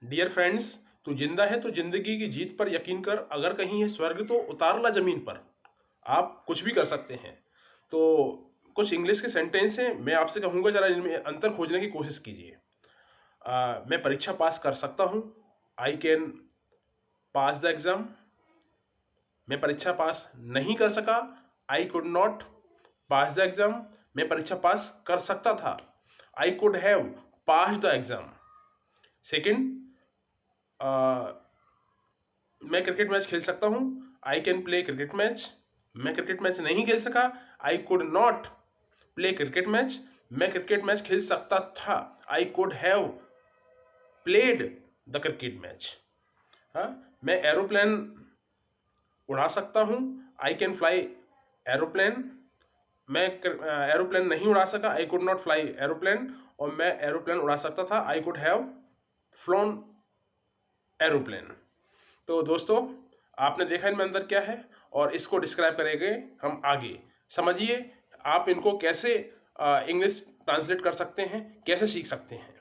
Dear friends, तू जिंदा है तो जिंदगी की जीत पर यकीन कर, अगर कहीं है स्वर्ग तो उतार ला जमीन पर। आप कुछ भी कर सकते हैं। तो कुछ इंग्लिश के सेंटेंस हैं, मैं आपसे कहूंगा जरा इनमें अंतर खोजने की कोशिश कीजिए। मैं परीक्षा पास कर सकता हूँ, I can pass the exam. मैं परीक्षा पास नहीं कर सका, I could not pass the exam. मैं परीक्षा पास कर सकता था, आई could have pass the exam. Second, मैं क्रिकेट मैच खेल सकता हूँ, I can play cricket match. मैं क्रिकेट मैच नहीं खेल सका, I could not play cricket match. मैं क्रिकेट मैच खेल सकता था, आई could have played the cricket match. हाँ, मैं एरोप्लेन उड़ा सकता हूँ, आई कैन फ्लाई एरोप्लेन। मैं एरोप्लेन नहीं उड़ा सका, I could not fly aeroplane. और मैं एरोप्लेन उड़ा सकता था, आई कुड हैव फ्लोन एरोप्लेन। तो दोस्तों, आपने देखा इनमें अंतर क्या है, और इसको डिस्क्राइब करेंगे हम आगे। समझिए आप इनको कैसे इंग्लिश ट्रांसलेट कर सकते हैं, कैसे सीख सकते हैं।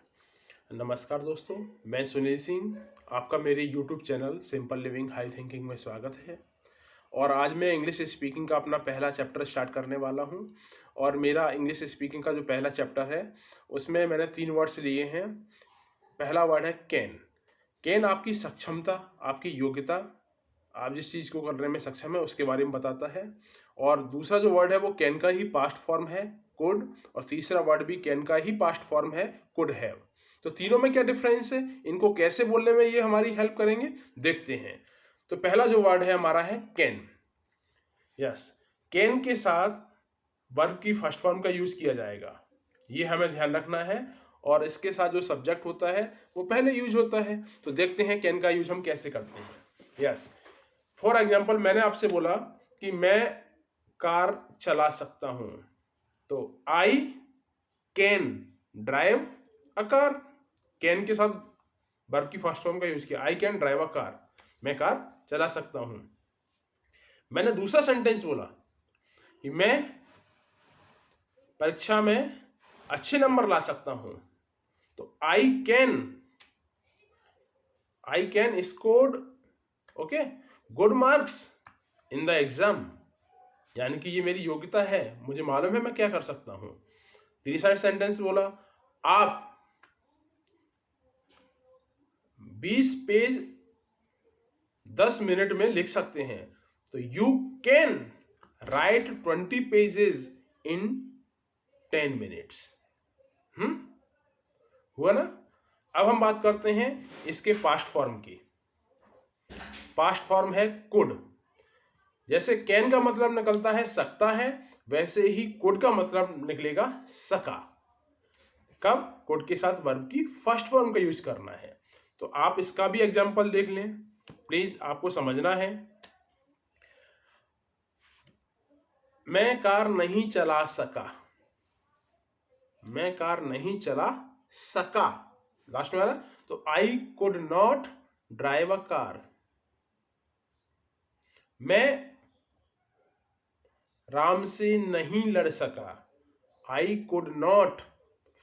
नमस्कार दोस्तों, मैं सुनील सिंह, आपका मेरे YouTube channel simple living high thinking में स्वागत है। और आज मैं इंग्लिश स्पीकिंग का अपना पहला चैप्टर स्टार्ट करने वाला हूं। और मेरा इंग्लिश स्पीकिंग का जो पहला चैप्टर है उसमें मैंने 3 वर्ड्स लिए हैं। पहला वर्ड है कैन। कैन आपकी सक्षमता, आपकी योग्यता, आप जिस चीज़ को करने में सक्षम है उसके बारे में बताता है। और दूसरा जो वर्ड है वो कैन का ही पास्ट फॉर्म है, कुड। और तीसरा वर्ड भी कैन का ही पास्ट फॉर्म है, कुड हैव। तो तीनों में क्या डिफरेंस है, इनको कैसे बोलने में ये हमारी हेल्प करेंगे, देखते हैं। तो पहला जो वर्ड है हमारा है कैन। यस, कैन के साथ वर्ब की फर्स्ट फॉर्म का यूज किया जाएगा, ये हमें ध्यान रखना है। और इसके साथ जो सब्जेक्ट होता है वो पहले यूज होता है। तो देखते हैं कैन का यूज हम कैसे करते हैं। यस, फॉर एग्जाम्पल मैंने आपसे बोला कि मैं कार चला सकता हूं, तो I can drive a car. Can के साथ वर्ब की फर्स्ट फॉर्म का यूज किया, I can drive a car, मैं कार चला सकता हूं। मैंने दूसरा सेंटेंस बोला कि मैं परीक्षा में अच्छे नंबर ला सकता हूं, तो I can score okay good marks in the exam. यानी कि ये मेरी योग्यता है, मुझे मालूम है मैं क्या कर सकता हूं। तीसरा सेंटेंस बोला, आप 20 पेज 10 मिनट में लिख सकते हैं, तो you can write 20 pages in 10 minutes. हुआ ना। अब हम बात करते हैं इसके पास्ट फॉर्म की। पास्ट फॉर्म है कुड। जैसे कैन का मतलब निकलता है सकता है, वैसे ही कुड का मतलब निकलेगा सका। कब? कुड के साथ वर्ब की फर्स्ट फॉर्म का यूज करना है। तो आप इसका भी एग्जांपल देख लें, प्लीज, आपको समझना है। मैं कार नहीं चला सका, मैं कार नहीं चला सका, लास्ट में आ रहा, तो I could not drive a car. मैं राम से नहीं लड़ सका, I could not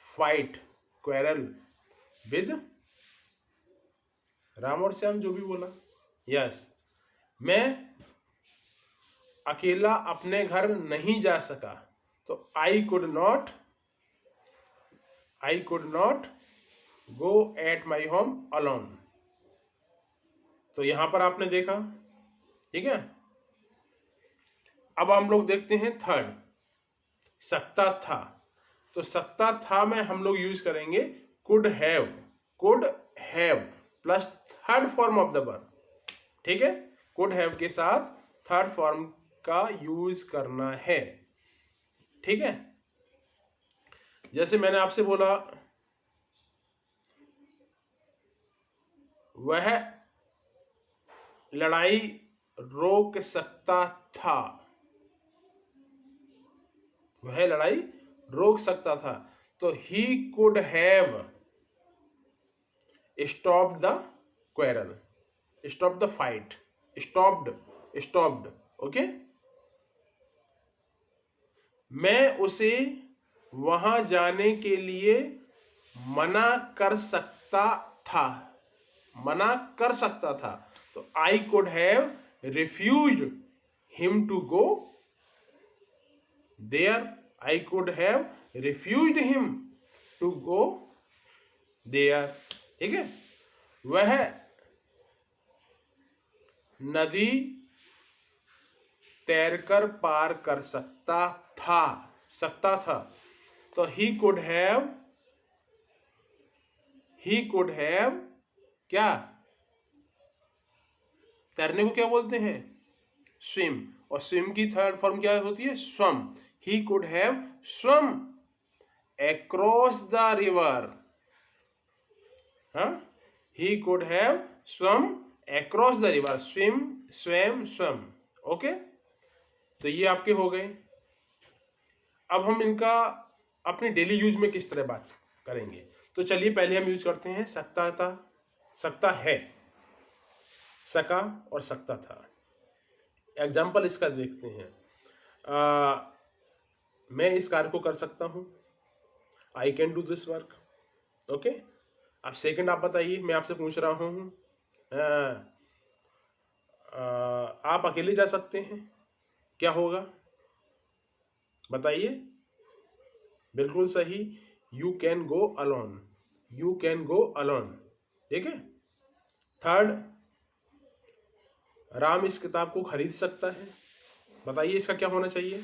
fight quarrel with Ram और श्याम, जो भी बोला। यस, मैं अकेला अपने घर नहीं जा सका, तो I could not go at my home alone. तो यहां पर आपने देखा, ठीक है। अब हम लोग देखते हैं थर्ड, सकता था। तो सकता था में हम लोग यूज करेंगे could have plus third form of the verb, ठीक है। कुड हैव के साथ थर्ड फॉर्म का यूज करना है, ठीक है। जैसे मैंने आपसे बोला, वह लड़ाई रोक सकता था, वह लड़ाई रोक सकता था, तो he could have stopped the quarrel, stop the fight, stopped, okay. मैं उसे वहां जाने के लिए मना कर सकता था, मना कर सकता था। तो I could have refused him to go there, I could have refused him to go there. ठीक है, वह नदी तैरकर पार कर सकता था। तो ही कुड हैव क्या, तैरने को क्या बोलते हैं, स्विम, और स्विम की थर्ड फॉर्म क्या होती है, swum. He could have swum across the river, हाँ, he could have swum across the river, swim, swum, swum. Okay, तो ये आपके हो गए। अब हम इनका अपने डेली यूज में किस तरह बात करेंगे, तो चलिए पहले हम यूज करते हैं सकता था, सकता है, सका और सकता था। एग्जाम्पल इसका देखते हैं। मैं इस कार्य को कर सकता हूं, I can do this work. Okay, अब सेकंड आप बताइए, मैं आपसे पूछ रहा हूं, आप अकेले जा सकते हैं, क्या होगा बताइए। बिल्कुल सही, you can go alone, you can go alone. ठीक है, थर्ड, राम इस किताब को खरीद सकता है, बताइए इसका क्या होना चाहिए।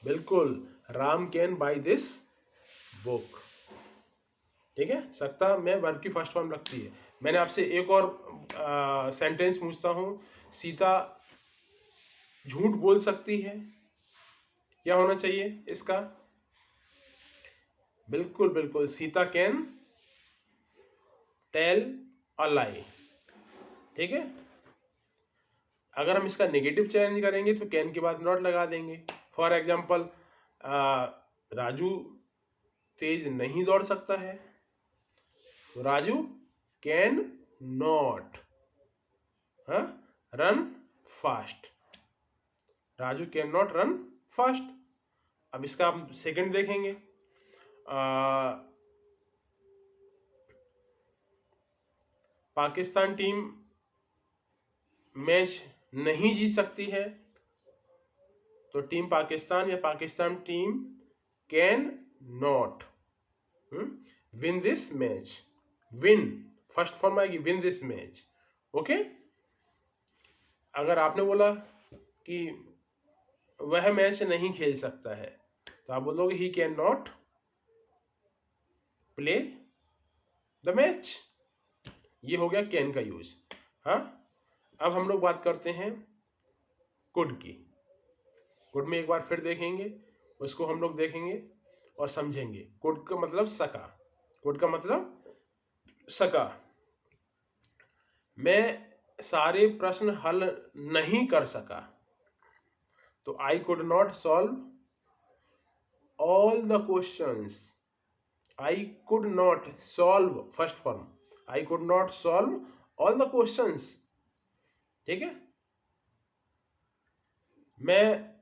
बिल्कुल, Ram can by this book. ठीक है, सकता में वर्ब की फर्स्ट फॉर्म लगती है। मैंने आपसे एक और सेंटेंस पूछता हूं, सीता झूठ बोल सकती है, क्या होना चाहिए इसका। बिल्कुल बिल्कुल, सीता कैन टेल अ लाई। ठीक है, अगर हम इसका नेगेटिव चेंज करेंगे तो कैन के बाद नॉट लगा देंगे। फॉर एग्जाम्पल, राजू तेज नहीं दौड़ सकता है, Raju can not run fast, Raju can not run fast. अब इसका हम सेकंड देखेंगे। पाकिस्तान टीम मैच नहीं जीत सकती है, तो टीम पाकिस्तान या Pakistan team can not win this match. Win first form आएगी, विन दिस मैच। ओके, अगर आपने बोला कि वह मैच नहीं खेल सकता है, तो आप बोलोगे he can not play the match. ये हो गया कैन का यूज। हाँ, अब हम लोग बात करते हैं कुड की। कुड में एक बार फिर देखेंगे, उसको हम लोग देखेंगे और समझेंगे। कुड का मतलब सका, कुड का मतलब सका। मैं सारे प्रश्न हल नहीं कर सका, तो I could not solve all the questions. I could not solve first form, I could not solve all the questions. ठीक है, मैं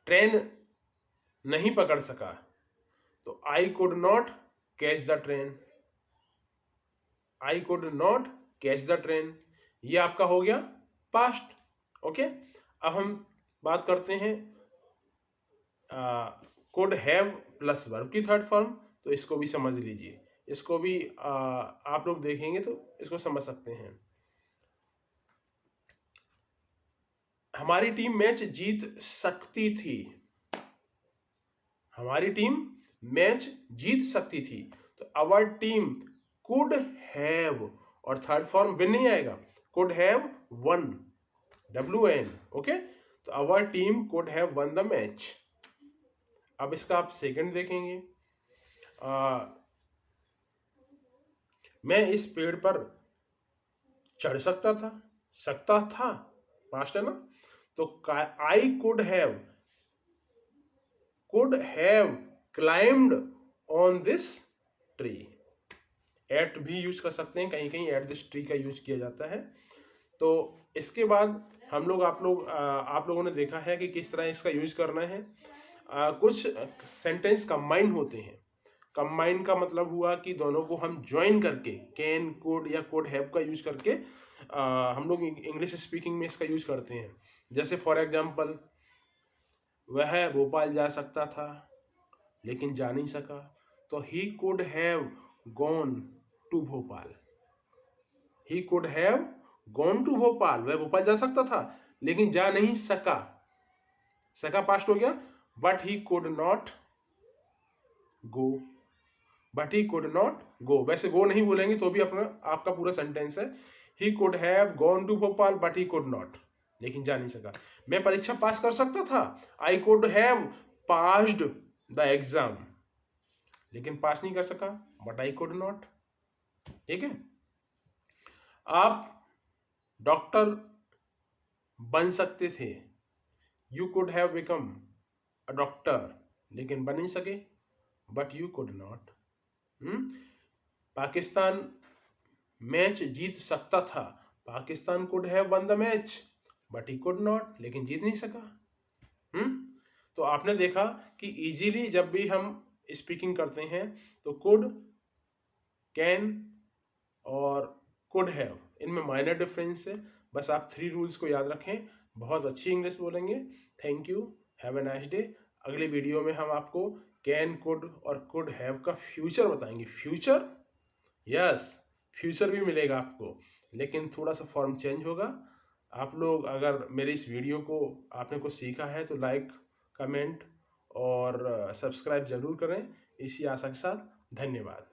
ट्रेन नहीं पकड़ सका, तो I could not catch the train, I could not catch the train. ये आपका हो गया पास्ट। ओके, अब हम बात करते हैं कुड हैव प्लस वर्ब की थर्ड फॉर्म, तो इसको भी समझ लीजिए, इसको भी आप लोग देखेंगे तो इसको समझ सकते हैं। हमारी टीम मैच जीत सकती थी, हमारी टीम मैच जीत सकती थी, तो आवर टीम कुड हैव, और थर्ड फॉर्म विन नहीं आएगा, could have won, WN। Okay, तो our team could have won the match. अब इसका आप सेकंड देखेंगे। मैं इस पेड़ पर चढ़ सकता था, पास्ट है ना, तो I could have climbed on this tree. At भी यूज कर सकते हैं, कहीं कहीं एट दिस ट्री का यूज किया जाता है। तो इसके बाद हम लोग आप लोगों ने देखा है कि किस तरह इसका यूज करना है। कुछ सेंटेंस कंबाइन होते हैं, कंबाइन का मतलब हुआ कि दोनों को हम ज्वाइन करके कैन, कुड या कुड हैव का यूज करके हम लोग इंग्लिश स्पीकिंग में इसका यूज करते हैं। जैसे फॉर एग्जांपल, वह भोपाल जा सकता था लेकिन जा नहीं सका, तो he could have gone to Bhopal. He could have gone to Bhopal, वह भोपाल जा सकता था लेकिन जा नहीं सका। सका पास्ट हो गया, but he could not go. But he could not go, वैसे गो नहीं बोलेंगे तो भी अपना आपका पूरा सेंटेंस है। He could have gone to Bhopal but he could not, लेकिन जा नहीं सका। मैं परीक्षा पास कर सकता था, आई could have passed the exam, लेकिन पास नहीं कर सका, बट आई कुड नॉट। ठीक है। आप डॉक्टर बन सकते थे, you could have become a doctor, लेकिन बन नहीं सके, but you could not. Pakistan match जीत सकता था, Pakistan could have won the match but he could not, लेकिन जीत नहीं सका। तो आपने देखा कि इजीली जब भी हम स्पीकिंग करते हैं तो कुड, कैन और कुड हैव, इनमें माइनर डिफरेंस है। बस आप 3 रूल्स को याद रखें, बहुत अच्छी इंग्लिश बोलेंगे। Thank you, have a nice day. अगले वीडियो में हम आपको कैन, कुड और कुड हैव का फ्यूचर बताएंगे। फ्यूचर, यस, फ्यूचर भी मिलेगा आपको, लेकिन थोड़ा सा फॉर्म चेंज होगा। आप लोग अगर मेरे इस वीडियो को आपने कुछ सीखा है तो लाइक, कमेंट और सब्सक्राइब जरूर करें। इसी आशा के साथ धन्यवाद।